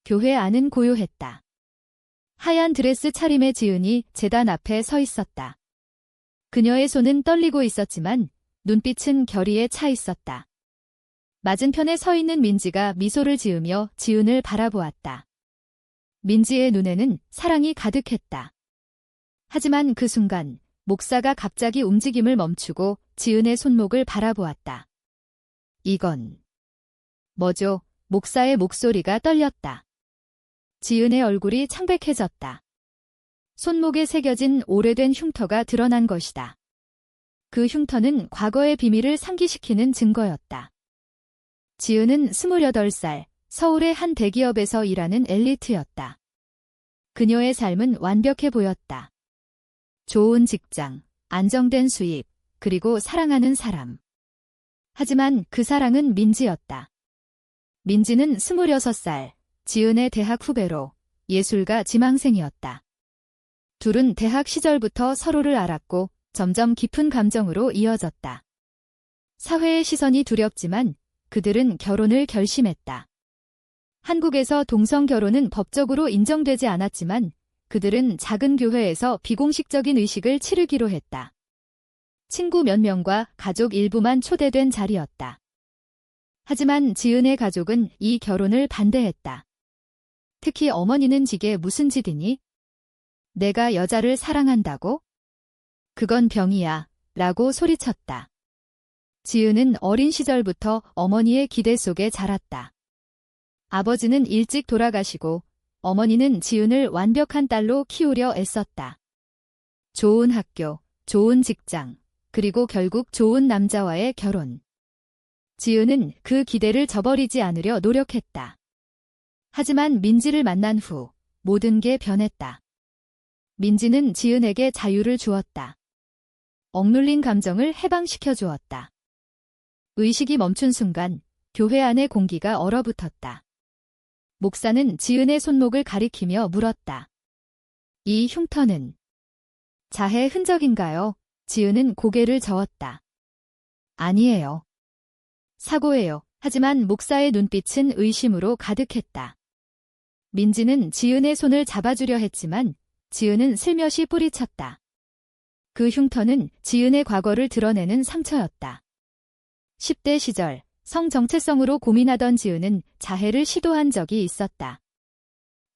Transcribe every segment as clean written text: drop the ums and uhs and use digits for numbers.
교회 안은 고요했다. 하얀 드레스 차림의 지은이 제단 앞에 서 있었다. 그녀의 손은 떨리고 있었지만 눈빛은 결의에 차 있었다. 맞은편에 서 있는 민지가 미소를 지으며 지은을 바라보았다. 민지의 눈에는 사랑이 가득했다. 하지만 그 순간 목사가 갑자기 움직임을 멈추고 지은의 손목을 바라보았다. 이건 뭐죠? 목사의 목소리가 떨렸다. 지은의 얼굴이 창백해졌다. 손목에 새겨진 오래된 흉터가 드러난 것이다. 그 흉터는 과거의 비밀을 상기시키는 증거였다. 지은은 28살, 서울의 한 대기업에서 일하는 엘리트였다. 그녀의 삶은 완벽해 보였다. 좋은 직장, 안정된 수입, 그리고 사랑하는 사람. 하지만 그 사랑은 민지였다. 민지는 26살, 지은의 대학 후배로 예술가 지망생이었다. 둘은 대학 시절부터 서로를 알았고 점점 깊은 감정으로 이어졌다. 사회의 시선이 두렵지만 그들은 결혼을 결심했다. 한국에서 동성 결혼은 법적으로 인정되지 않았지만 그들은 작은 교회에서 비공식적인 의식을 치르기로 했다. 친구 몇 명과 가족 일부만 초대된 자리였다. 하지만 지은의 가족은 이 결혼을 반대했다. 특히 어머니는 지게 무슨 짓이니? 내가 여자를 사랑한다고? 그건 병이야, 라고 소리쳤다. 지은은 어린 시절부터 어머니의 기대 속에 자랐다. 아버지는 일찍 돌아가시고 어머니는 지은을 완벽한 딸로 키우려 애썼다. 좋은 학교, 좋은 직장, 그리고 결국 좋은 남자와의 결혼. 지은은 그 기대를 저버리지 않으려 노력했다. 하지만 민지를 만난 후 모든 게 변했다. 민지는 지은에게 자유를 주었다. 억눌린 감정을 해방시켜 주었다. 의식이 멈춘 순간 교회 안의 공기가 얼어붙었다. 목사는 지은의 손목을 가리키며 물었다. 이 흉터는 자해 흔적인가요? 지은은 고개를 저었다. 아니에요. 사고예요. 하지만 목사의 눈빛은 의심으로 가득했다. 민지는 지은의 손을 잡아주려 했지만 지은은 슬며시 뿌리쳤다. 그 흉터는 지은의 과거를 드러내는 상처였다. 10대 시절 성 정체성으로 고민하던 지은은 자해를 시도한 적이 있었다.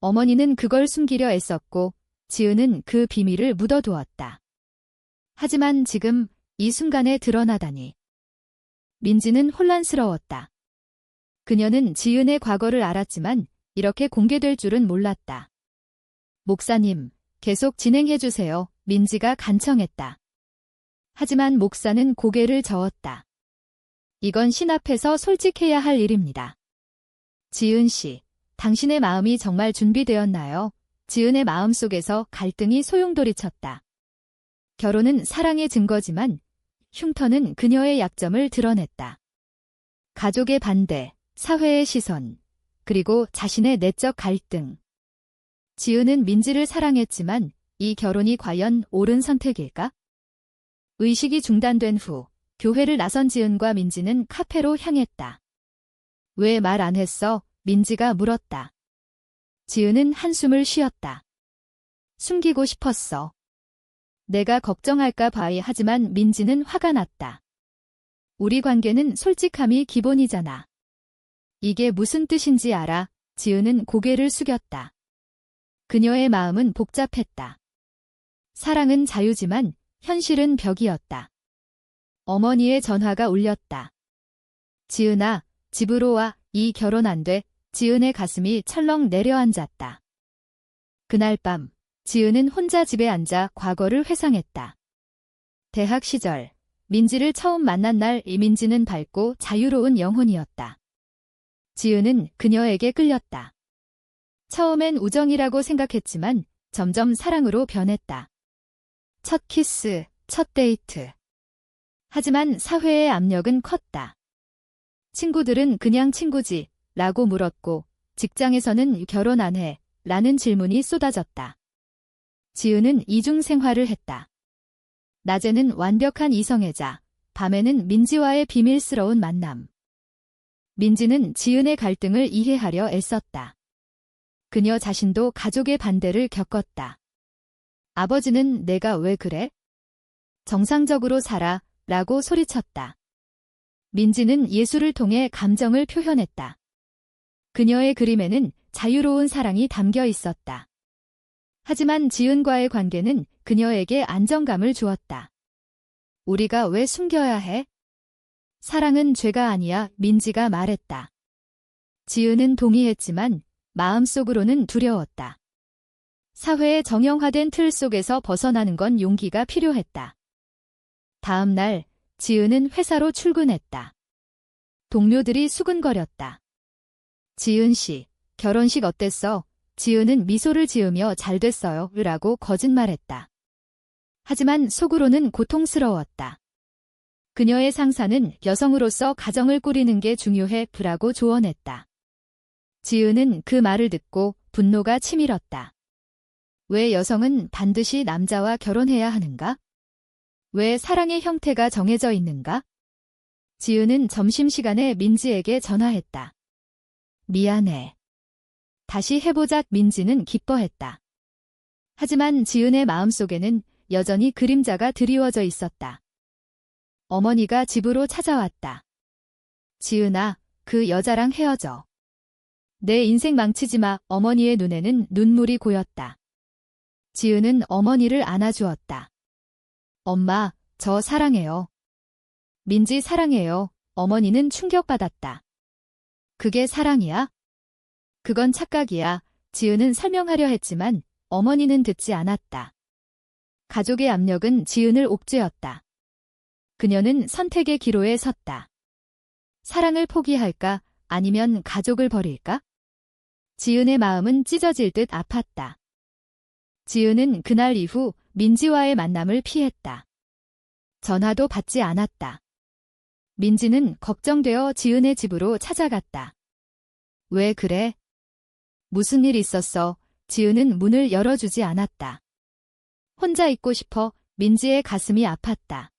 어머니는 그걸 숨기려 애썼고 지은은 그 비밀을 묻어두었다. 하지만 지금 이 순간에 드러나다니. 민지는 혼란스러웠다. 그녀는 지은의 과거를 알았지만 이렇게 공개될 줄은 몰랐다. 목사님, 계속 진행해주세요. 민지가 간청했다. 하지만 목사는 고개를 저었다. 이건 신 앞에서 솔직해야 할 일입니다. 지은 씨, 당신의 마음이 정말 준비되었나요? 지은의 마음속에서 갈등이 소용돌이쳤다. 결혼은 사랑의 증거지만 흉터는 그녀의 약점을 드러냈다. 가족의 반대, 사회의 시선, 그리고 자신의 내적 갈등. 지은은 민지를 사랑했지만 이 결혼이 과연 옳은 선택일까? 의식이 중단된 후 교회를 나선 지은과 민지는 카페로 향했다. 왜 말 안 했어? 민지가 물었다. 지은은 한숨을 쉬었다. 숨기고 싶었어. 내가 걱정할까 봐. 하지만 민지는 화가 났다. 우리 관계는 솔직함이 기본이잖아. 이게 무슨 뜻인지 알아? 지은은 고개를 숙였다. 그녀의 마음은 복잡했다. 사랑은 자유지만 현실은 벽이었다. 어머니의 전화가 울렸다. 지은아, 집으로 와. 이 결혼 안 돼. 지은의 가슴이 철렁 내려앉았다. 그날 밤, 지은은 혼자 집에 앉아 과거를 회상했다. 대학 시절, 민지를 처음 만난 날 이민지는 밝고 자유로운 영혼이었다. 지은은 그녀에게 끌렸다. 처음엔 우정이라고 생각했지만 점점 사랑으로 변했다. 첫 키스, 첫 데이트. 하지만 사회의 압력은 컸다. 친구들은 그냥 친구지 라고 물었고 직장에서는 결혼 안 해 라는 질문이 쏟아졌다. 지은은 이중 생활을 했다. 낮에는 완벽한 이성애자, 밤에는 민지와의 비밀스러운 만남. 민지는 지은의 갈등을 이해하려 애썼다. 그녀 자신도 가족의 반대를 겪었다. 아버지는 내가 왜 그래? 정상적으로 살아 라고 소리쳤다. 민지는 예술을 통해 감정을 표현했다. 그녀의 그림에는 자유로운 사랑이 담겨 있었다. 하지만 지은과의 관계는 그녀에게 안정감을 주었다. 우리가 왜 숨겨야 해? 사랑은 죄가 아니야, 민지가 말했다. 지은은 동의했지만 마음속으로는 두려웠다. 사회의 정형화된 틀 속에서 벗어나는 건 용기가 필요했다. 다음 날, 지은은 회사로 출근했다. 동료들이 수근거렸다. 지은 씨, 결혼식 어땠어? 지은은 미소를 지으며 잘 됐어요, 라고 거짓말했다. 하지만 속으로는 고통스러웠다. 그녀의 상사는 여성으로서 가정을 꾸리는 게 중요해, 라고 조언했다. 지은은 그 말을 듣고 분노가 치밀었다. 왜 여성은 반드시 남자와 결혼해야 하는가? 왜 사랑의 형태가 정해져 있는가? 지은은 점심시간에 민지에게 전화했다. 미안해. 다시 해보자. 민지는 기뻐했다. 하지만 지은의 마음속에는 여전히 그림자가 드리워져 있었다. 어머니가 집으로 찾아왔다. 지은아, 그 여자랑 헤어져. 내 인생 망치지 마. 어머니의 눈에는 눈물이 고였다. 지은은 어머니를 안아주었다. 엄마, 저 사랑해요. 민지 사랑해요. 어머니는 충격받았다. 그게 사랑이야? 그건 착각이야. 지은은 설명하려 했지만 어머니는 듣지 않았다. 가족의 압력은 지은을 옥죄었다. 그녀는 선택의 기로에 섰다. 사랑을 포기할까? 아니면 가족을 버릴까? 지은의 마음은 찢어질 듯 아팠다. 지은은 그날 이후 민지와의 만남을 피했다. 전화도 받지 않았다. 민지는 걱정되어 지은의 집으로 찾아갔다. 왜 그래? 무슨 일 있었어? 지은은 문을 열어주지 않았다. 혼자 있고 싶어. 민지의 가슴이 아팠다.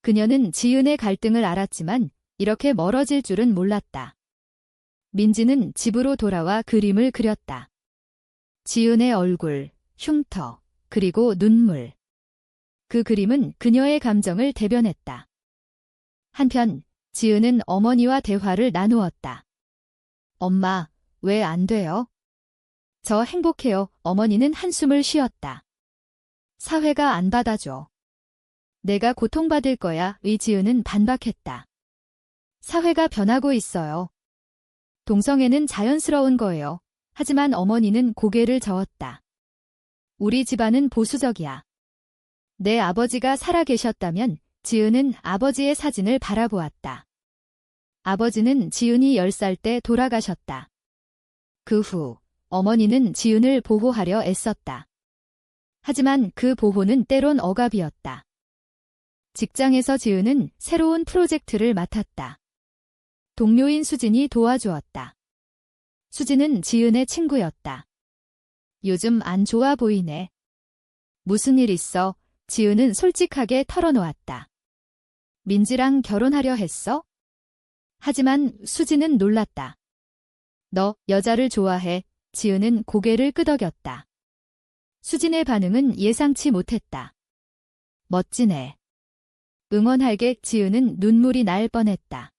그녀는 지은의 갈등을 알았지만 이렇게 멀어질 줄은 몰랐다. 민지는 집으로 돌아와 그림을 그렸다. 지은의 얼굴, 흉터, 그리고 눈물. 그 그림은 그녀의 감정을 대변했다. 한편 지은은 어머니와 대화를 나누었다. 엄마, 왜 안 돼요? 저 행복해요. 어머니는 한숨을 쉬었다. 사회가 안 받아줘. 내가 고통받을 거야. 지은은 반박했다. 사회가 변하고 있어요. 동성애는 자연스러운 거예요. 하지만 어머니는 고개를 저었다. 우리 집안은 보수적이야. 내 아버지가 살아계셨다면 지은은 아버지의 사진을 바라보았다. 아버지는 지은이 10살 때 돌아가셨다. 그 후 어머니는 지은을 보호하려 애썼다. 하지만 그 보호는 때론 억압이었다. 직장에서 지은은 새로운 프로젝트를 맡았다. 동료인 수진이 도와주었다. 수진은 지은의 친구였다. 요즘 안 좋아 보이네. 무슨 일 있어? 지은은 솔직하게 털어놓았다. 민지랑 결혼하려 했어? 하지만 수진은 놀랐다. 너 여자를 좋아해? 지은은 고개를 끄덕였다. 수진의 반응은 예상치 못했다. 멋지네. 응원할게. 지은은 눈물이 날 뻔했다.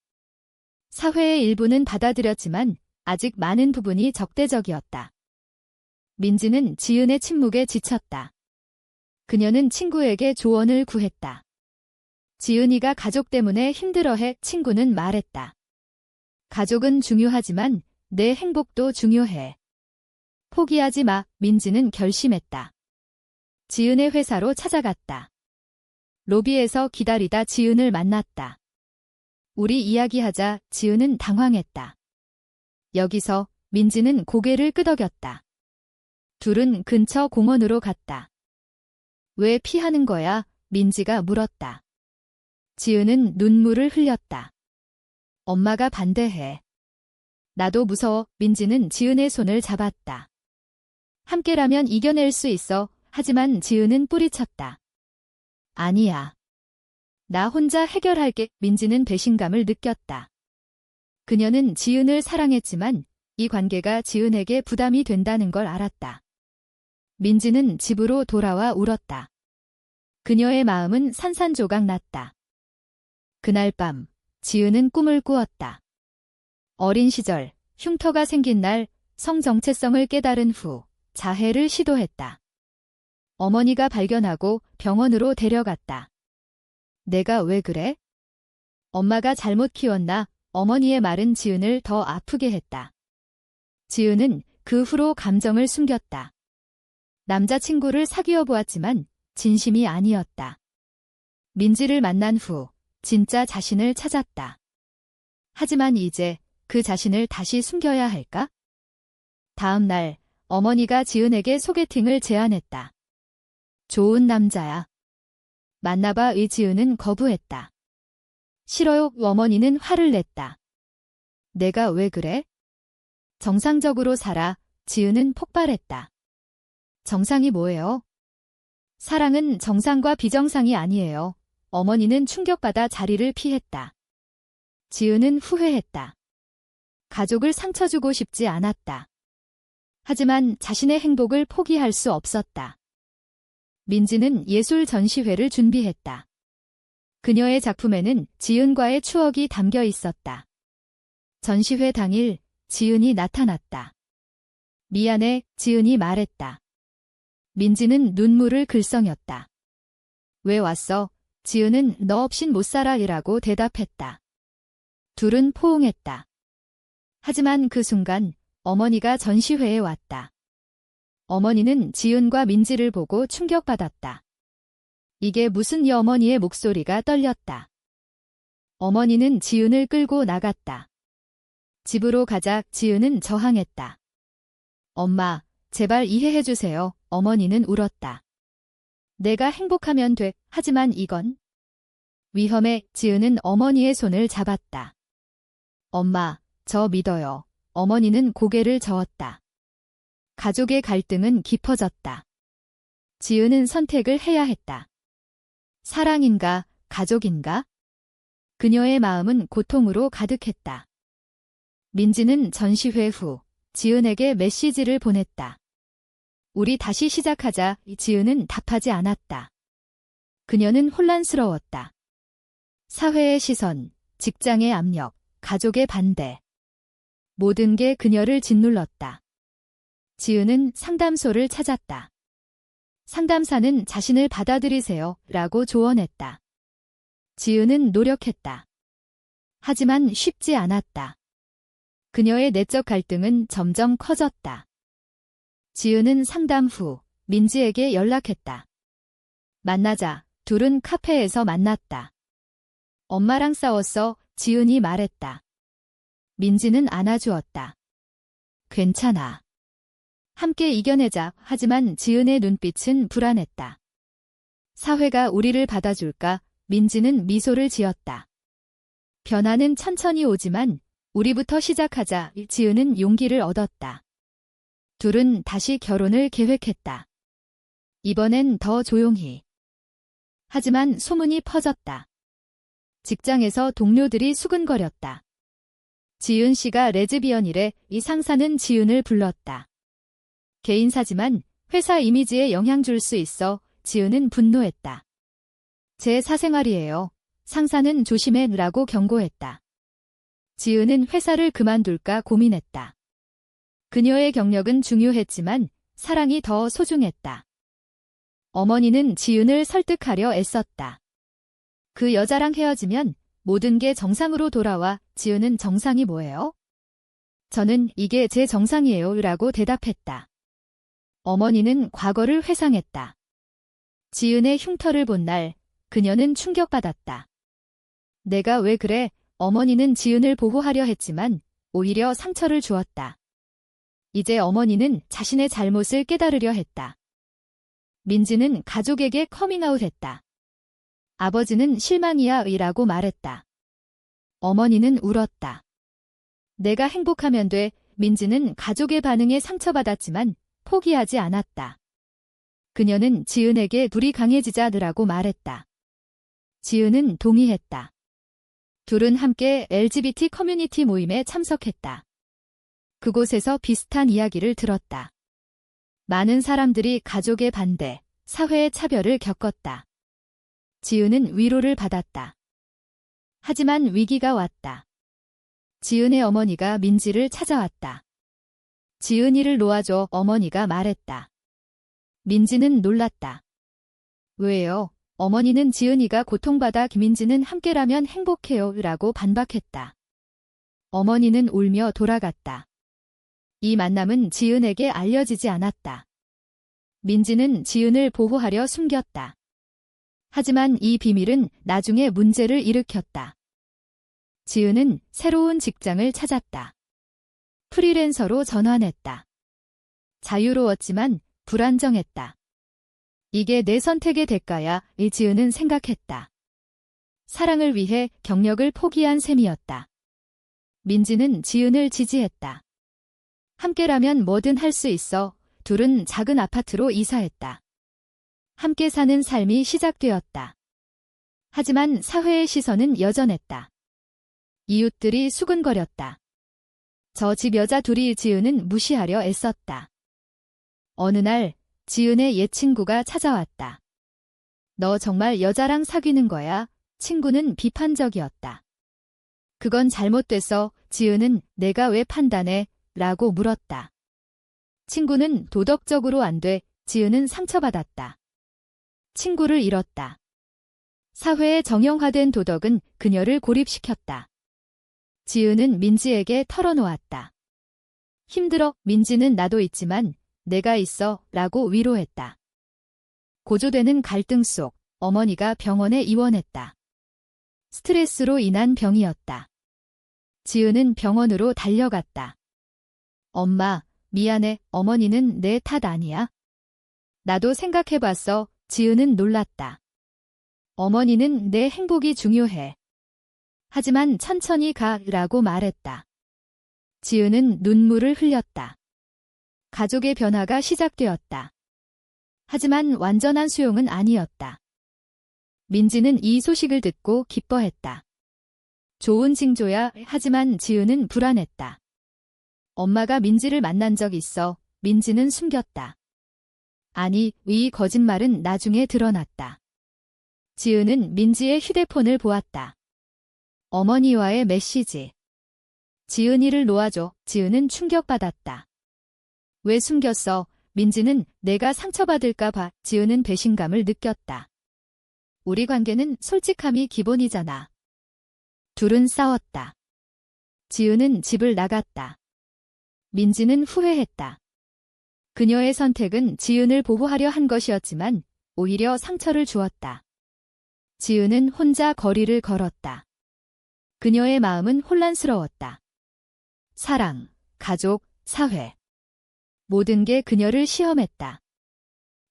사회의 일부는 받아들였지만 아직 많은 부분이 적대적이었다. 민지는 지은의 침묵에 지쳤다. 그녀는 친구에게 조언을 구했다. 지은이가 가족 때문에 힘들어해. 친구는 말했다. 가족은 중요하지만 내 행복도 중요해. 포기하지 마. 민지는 결심했다. 지은의 회사로 찾아갔다. 로비에서 기다리다 지은을 만났다. 우리 이야기하자. 지은은 당황했다. 여기서 민지는 고개를 끄덕였다. 둘은 근처 공원으로 갔다. 왜 피하는 거야? 민지가 물었다. 지은은 눈물을 흘렸다. 엄마가 반대해. 나도 무서워. 민지는 지은의 손을 잡았다. 함께라면 이겨낼 수 있어. 하지만 지은은 뿌리쳤다. 아니야. 나 혼자 해결할게. 민지는 배신감을 느꼈다. 그녀는 지은을 사랑했지만 이 관계가 지은에게 부담이 된다는 걸 알았다. 민지는 집으로 돌아와 울었다. 그녀의 마음은 산산조각 났다. 그날 밤, 지은은 꿈을 꾸었다. 어린 시절, 흉터가 생긴 날, 성 정체성을 깨달은 후, 자해를 시도했다. 어머니가 발견하고 병원으로 데려갔다. 내가 왜 그래? 엄마가 잘못 키웠나? 어머니의 말은 지은을 더 아프게 했다. 지은은 그 후로 감정을 숨겼다. 남자친구를 사귀어 보았지만 진심이 아니었다. 민지를 만난 후 진짜 자신을 찾았다. 하지만 이제 그 자신을 다시 숨겨야 할까? 다음 날 어머니가 지은에게 소개팅을 제안했다. 좋은 남자야. 만나봐. 지은은 거부했다. 싫어요. 어머니는 화를 냈다. 내가 왜 그래? 정상적으로 살아. 지은은 폭발했다. 정상이 뭐예요? 사랑은 정상과 비정상이 아니에요. 어머니는 충격받아 자리를 피했다. 지은은 후회했다. 가족을 상처 주고 싶지 않았다. 하지만 자신의 행복을 포기할 수 없었다. 민지는 예술 전시회를 준비했다. 그녀의 작품에는 지은과의 추억이 담겨 있었다. 전시회 당일 지은이 나타났다. 미안해, 지은이 말했다. 민지는 눈물을 글썽였다. 왜 왔어? 지은은 너 없인 못 살아이라고 대답했다. 둘은 포옹했다. 하지만 그 순간 어머니가 전시회에 왔다. 어머니는 지은과 민지를 보고 충격받았다. 이게 무슨 일? 어머니의 목소리가 떨렸다. 어머니는 지은을 끌고 나갔다. 집으로 가자. 지은은 저항했다. 엄마, 제발 이해해주세요. 어머니는 울었다. 내가 행복하면 돼. 하지만 이건 위험해. 지은은 어머니의 손을 잡았다. 엄마, 저 믿어요. 어머니는 고개를 저었다. 가족의 갈등은 깊어졌다. 지은은 선택을 해야 했다. 사랑인가, 가족인가? 그녀의 마음은 고통으로 가득했다. 민지는 전시회 후 지은에게 메시지를 보냈다. 우리 다시 시작하자. 지은은 답하지 않았다. 그녀는 혼란스러웠다. 사회의 시선, 직장의 압력, 가족의 반대. 모든 게 그녀를 짓눌렀다. 지은은 상담소를 찾았다. 상담사는 자신을 받아들이세요 라고 조언했다. 지은은 노력했다. 하지만 쉽지 않았다. 그녀의 내적 갈등은 점점 커졌다. 지은은 상담 후 민지에게 연락했다. 만나자. 둘은 카페에서 만났다. 엄마랑 싸웠어. 지은이 말했다. 민지는 안아주었다. 괜찮아. 함께 이겨내자. 하지만 지은의 눈빛은 불안했다. 사회가 우리를 받아줄까? 민지는 미소를 지었다. 변화는 천천히 오지만 우리부터 시작하자. 지은은 용기를 얻었다. 둘은 다시 결혼을 계획했다. 이번엔 더 조용히. 하지만 소문이 퍼졌다. 직장에서 동료들이 수근거렸다. 지은 씨가 레즈비언이래. 이 상사는 지은을 불렀다. 개인사지만 회사 이미지에 영향 줄 수 있어. 지은은 분노했다. 제 사생활이에요. 상사는 조심해라고 경고했다. 지은은 회사를 그만둘까 고민했다. 그녀의 경력은 중요했지만 사랑이 더 소중했다. 어머니는 지은을 설득하려 애썼다. 그 여자랑 헤어지면 모든 게 정상으로 돌아와. 지은은 정상이 뭐예요? 저는 이게 제 정상이에요 라고 대답했다. 어머니는 과거를 회상했다. 지은의 흉터를 본 날 그녀는 충격받았다. 내가 왜 그래? 어머니는 지은을 보호하려 했지만 오히려 상처를 주었다. 이제 어머니는 자신의 잘못을 깨달으려 했다. 민지는 가족에게 커밍아웃했다. 아버지는 실망이야 라고 말했다. 어머니는 울었다. 내가 행복하면 돼. 민지는 가족의 반응에 상처받았지만 포기하지 않았다. 그녀는 지은에게 둘이 강해지자라고 말했다. 지은은 동의했다. 둘은 함께 LGBT 커뮤니티 모임에 참석했다. 그곳에서 비슷한 이야기를 들었다. 많은 사람들이 가족의 반대, 사회의 차별을 겪었다. 지은은 위로를 받았다. 하지만 위기가 왔다. 지은의 어머니가 민지를 찾아왔다. 지은이를 놓아줘, 어머니가 말했다. 민지는 놀랐다. 왜요? 어머니는 지은이가 고통받아 민지는 함께라면 행복해요 라고 반박했다. 어머니는 울며 돌아갔다. 이 만남은 지은에게 알려지지 않았다. 민지는 지은을 보호하려 숨겼다. 하지만 이 비밀은 나중에 문제를 일으켰다. 지은은 새로운 직장을 찾았다. 프리랜서로 전환했다. 자유로웠지만 불안정했다. 이게 내 선택의 대가야, 지은은 생각했다. 사랑을 위해 경력을 포기한 셈이었다. 민지는 지은을 지지했다. 함께라면 뭐든 할 수 있어. 둘은 작은 아파트로 이사했다. 함께 사는 삶이 시작되었다. 하지만 사회의 시선은 여전했다. 이웃들이 수근거렸다. 저 집 여자 둘이 지은은 무시하려 애썼다. 어느 날 지은의 옛 친구가 찾아왔다. 너 정말 여자랑 사귀는 거야? 친구는 비판적이었다. 그건 잘못됐어. 지은은 내가 왜 판단해? 라고 물었다. 친구는 도덕적으로 안 돼. 지은은 상처받았다. 친구를 잃었다. 사회의 정형화된 도덕은 그녀를 고립시켰다. 지은은 민지에게 털어놓았다. 힘들어. 민지는 나도 있지만 내가 있어 라고 위로했다. 고조되는 갈등 속 어머니가 병원에 입원했다. 스트레스로 인한 병이었다. 지은은 병원으로 달려갔다. 엄마, 미안해. 어머니는 내 탓 아니야. 나도 생각해봤어. 지은은 놀랐다. 어머니는 내 행복이 중요해. 하지만 천천히 가 라고 말했다. 지은은 눈물을 흘렸다. 가족의 변화가 시작되었다. 하지만 완전한 수용은 아니었다. 민지는 이 소식을 듣고 기뻐했다. 좋은 징조야. 하지만 지은은 불안했다. 엄마가 민지를 만난 적 있어. 민지는 숨겼다. 아니, 이 거짓말은 나중에 드러났다. 지은은 민지의 휴대폰을 보았다. 어머니와의 메시지. 지은이를 놓아줘. 지은은 충격받았다. 왜 숨겼어? 민지는 내가 상처받을까 봐. 지은은 배신감을 느꼈다. 우리 관계는 솔직함이 기본이잖아. 둘은 싸웠다. 지은은 집을 나갔다. 민지는 후회했다. 그녀의 선택은 지은을 보호하려 한 것이었지만 오히려 상처를 주었다. 지은은 혼자 거리를 걸었다. 그녀의 마음은 혼란스러웠다. 사랑, 가족, 사회. 모든 게 그녀를 시험했다.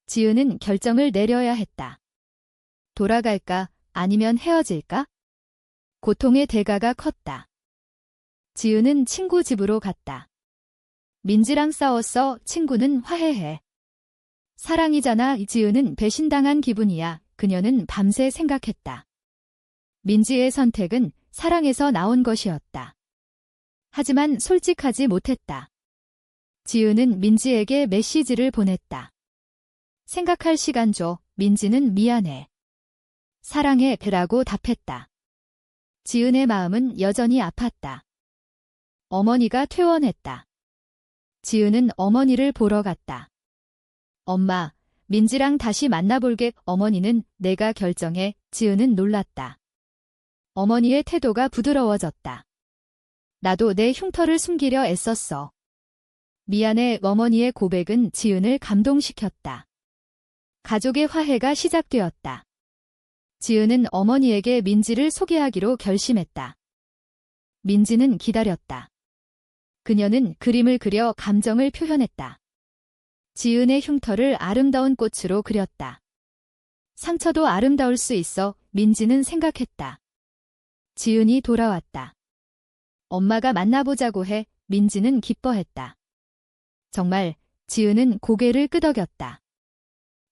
지은은 결정을 내려야 했다. 돌아갈까? 아니면 헤어질까? 고통의 대가가 컸다. 지은은 친구 집으로 갔다. 민지랑 싸웠어. 친구는 화해해. 사랑이잖아. 지은은 배신당한 기분이야. 그녀는 밤새 생각했다. 민지의 선택은 사랑에서 나온 것이었다. 하지만 솔직하지 못했다. 지은은 민지에게 메시지를 보냈다. 생각할 시간 줘. 민지는 미안해. 사랑해. 라고 답했다. 지은의 마음은 여전히 아팠다. 어머니가 퇴원했다. 지은은 어머니를 보러 갔다. 엄마, 민지랑 다시 만나볼게. 어머니는 내가 결정해. 지은은 놀랐다. 어머니의 태도가 부드러워졌다. 나도 내 흉터를 숨기려 애썼어. 미안해. 어머니의 고백은 지은을 감동시켰다. 가족의 화해가 시작되었다. 지은은 어머니에게 민지를 소개하기로 결심했다. 민지는 기다렸다. 그녀는 그림을 그려 감정을 표현했다. 지은의 흉터를 아름다운 꽃으로 그렸다. 상처도 아름다울 수 있어. 민지는 생각했다. 지은이 돌아왔다. 엄마가 만나보자고 해. 민지는 기뻐했다. 정말 지은은 고개를 끄덕였다.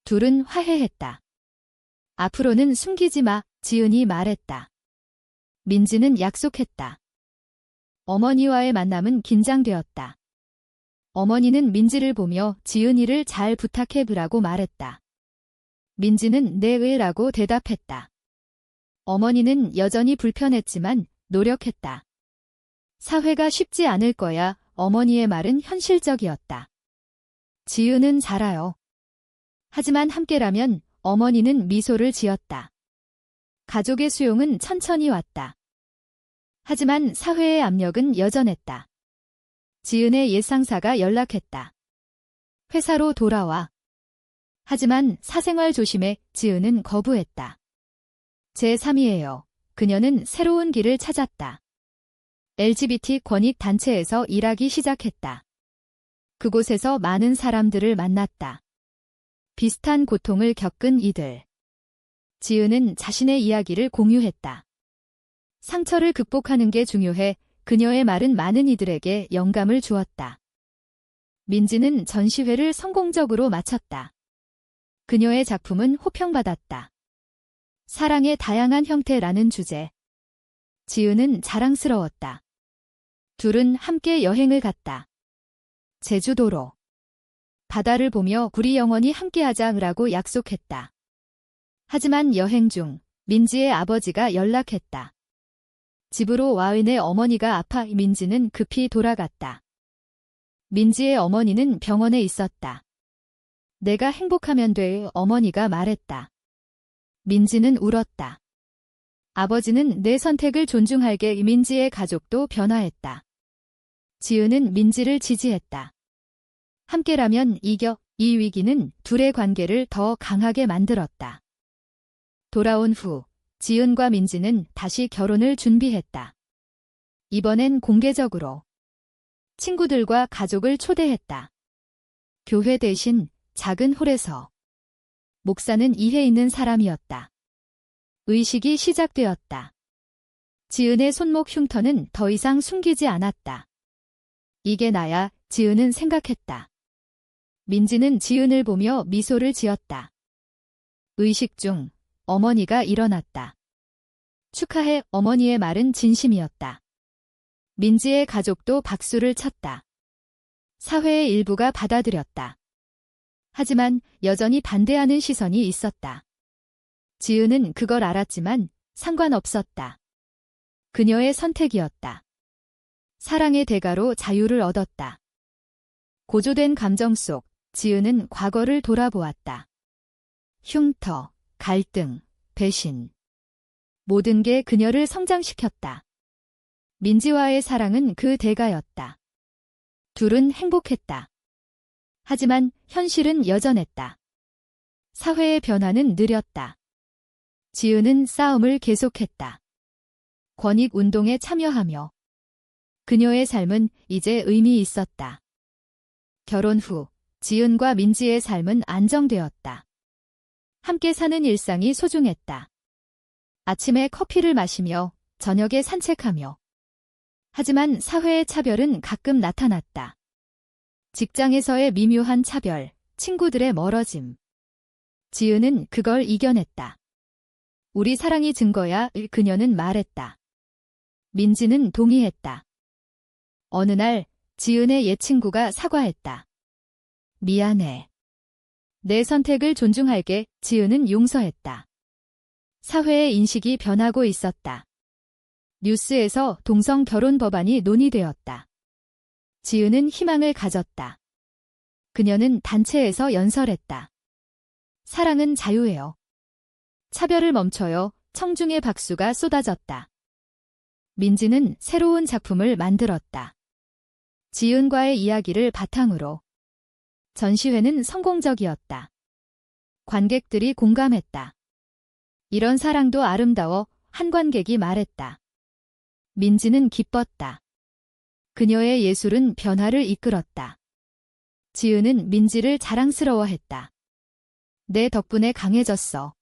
둘은 화해했다. 앞으로는 숨기지 마. 지은이 말했다. 민지는 약속했다. 어머니와의 만남은 긴장되었다. 어머니는 민지를 보며 지은이를 잘 부탁해보라고 말했다. 민지는 네라고 대답했다. 어머니는 여전히 불편했지만 노력했다. 사회가 쉽지 않을 거야. 어머니의 말은 현실적이었다. 지은은 잘 알아요. 하지만 함께라면 어머니는 미소를 지었다. 가족의 수용은 천천히 왔다. 하지만 사회의 압력은 여전했다. 지은의 옛 상사가 연락했다. 회사로 돌아와. 하지만 사생활 조심해. 지은은 거부했다. 제3이에요. 그녀는 새로운 길을 찾았다. LGBT 권익 단체에서 일하기 시작했다. 그곳에서 많은 사람들을 만났다. 비슷한 고통을 겪은 이들. 지은은 자신의 이야기를 공유했다. 상처를 극복하는 게 중요해. 그녀의 말은 많은 이들에게 영감을 주었다. 민지는 전시회를 성공적으로 마쳤다. 그녀의 작품은 호평받았다. 사랑의 다양한 형태라는 주제. 지은은 자랑스러웠다. 둘은 함께 여행을 갔다. 제주도로. 바다를 보며 우리 영원히 함께하자라고 약속했다. 하지만 여행 중 민지의 아버지가 연락했다. 집으로 와인의 어머니가 아파. 민지는 급히 돌아갔다. 민지의 어머니는 병원에 있었다. 내가 행복하면 돼. 어머니가 말했다. 민지는 울었다. 아버지는 내 선택을 존중할게. 민지의 가족도 변화했다. 지은은 민지를 지지했다. 함께라면 이겨. 이 위기는 둘의 관계를 더 강하게 만들었다. 돌아온 후 지은과 민지는 다시 결혼을 준비했다. 이번엔 공개적으로. 친구들과 가족을 초대했다. 교회 대신 작은 홀에서. 목사는 이해 있는 사람이었다. 의식이 시작되었다. 지은의 손목 흉터는 더 이상 숨기지 않았다. 이게 나야. 지은은 생각했다. 민지는 지은을 보며 미소를 지었다. 의식 중 어머니가 일어났다. 축하해. 어머니의 말은 진심이었다. 민지의 가족도 박수를 쳤다. 사회의 일부가 받아들였다. 하지만 여전히 반대하는 시선이 있었다. 지은은 그걸 알았지만 상관없었다. 그녀의 선택이었다. 사랑의 대가로 자유를 얻었다. 고조된 감정 속 지은은 과거를 돌아보았다. 흉터, 갈등, 배신. 모든 게 그녀를 성장시켰다. 민지와의 사랑은 그 대가였다. 둘은 행복했다. 하지만 현실은 여전했다. 사회의 변화는 느렸다. 지은은 싸움을 계속했다. 권익운동에 참여하며. 그녀의 삶은 이제 의미 있었다. 결혼 후 지은과 민지의 삶은 안정되었다. 함께 사는 일상이 소중했다. 아침에 커피를 마시며 저녁에 산책하며. 하지만 사회의 차별은 가끔 나타났다. 직장에서의 미묘한 차별, 친구들의 멀어짐. 지은은 그걸 이겨냈다. 우리 사랑이 증거야. 그녀는 말했다. 민지는 동의했다. 어느 날 지은의 옛 친구가 사과했다. 미안해. 내 선택을 존중할게. 지은은 용서했다. 사회의 인식이 변하고 있었다. 뉴스에서 동성 결혼 법안이 논의되었다. 지은은 희망을 가졌다. 그녀는 단체에서 연설했다. 사랑은 자유예요. 차별을 멈춰요. 청중의 박수가 쏟아졌다. 민지는 새로운 작품을 만들었다. 지은과의 이야기를 바탕으로. 전시회는 성공적이었다. 관객들이 공감했다. 이런 사랑도 아름다워. 한 관객이 말했다. 민지는 기뻤다. 그녀의 예술은 변화를 이끌었다. 지은은 민지를 자랑스러워했다. 내 덕분에 강해졌어.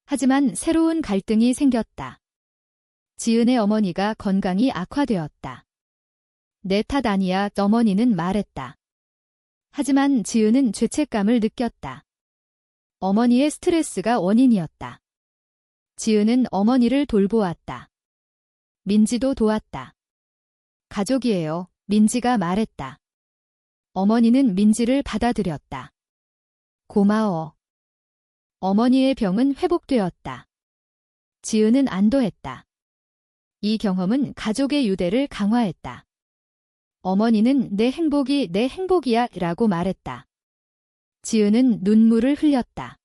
하지만 새로운 갈등이 생겼다. 지은의 어머니가 건강이 악화되었다. 내 탓 아니야. 어머니는 말했다. 하지만 지은은 죄책감을 느꼈다. 어머니의 스트레스가 원인이었다. 지은은 어머니를 돌보았다. 민지도 도왔다. 가족이에요. 민지가 말했다. 어머니는 민지를 받아들였다. 고마워. 어머니의 병은 회복되었다. 지은은 안도했다. 이 경험은 가족의 유대를 강화했다. 어머니는 내 행복이야 라고 말했다. 지은은 눈물을 흘렸다.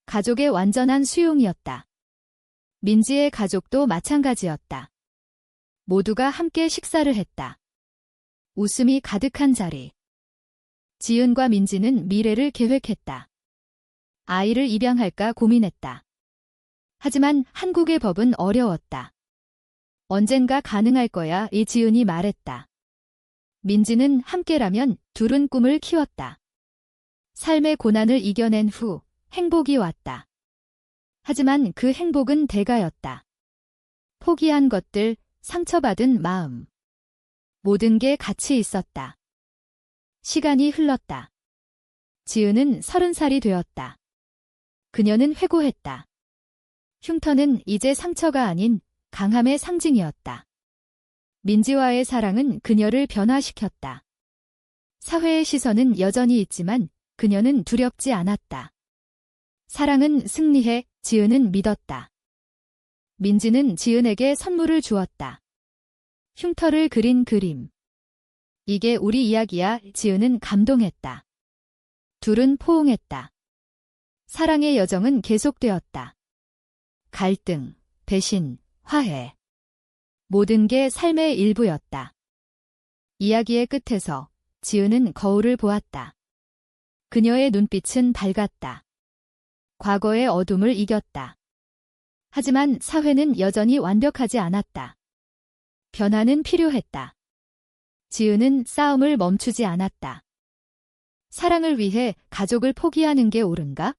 가족의 완전한 수용이었다. 민지의 가족도 마찬가지였다. 모두가 함께 식사를 했다. 웃음이 가득한 자리. 지은과 민지는 미래를 계획했다. 아이를 입양할까 고민했다. 하지만 한국의 법은 어려웠다. 언젠가 가능할 거야, 이 지은이 말했다. 민지는 함께라면 둘은 꿈을 키웠다. 삶의 고난을 이겨낸 후 행복이 왔다. 하지만 그 행복은 대가였다. 포기한 것들, 상처받은 마음. 모든 게 같이 있었다. 시간이 흘렀다. 지은은 30살이 되었다. 그녀는 회고했다. 흉터는 이제 상처가 아닌 강함의 상징이었다. 민지와의 사랑은 그녀를 변화시켰다. 사회의 시선은 여전히 있지만 그녀는 두렵지 않았다. 사랑은 승리해, 지은은 믿었다. 민지는 지은에게 선물을 주었다. 흉터를 그린 그림. 이게 우리 이야기야, 지은은 감동했다. 둘은 포옹했다. 사랑의 여정은 계속되었다. 갈등, 배신, 화해. 모든 게 삶의 일부였다. 이야기의 끝에서 지은은 거울을 보았다. 그녀의 눈빛은 밝았다. 과거의 어둠을 이겼다. 하지만 사회는 여전히 완벽하지 않았다. 변화는 필요했다. 지은은 싸움을 멈추지 않았다. 사랑을 위해 가족을 포기하는 게 옳은가?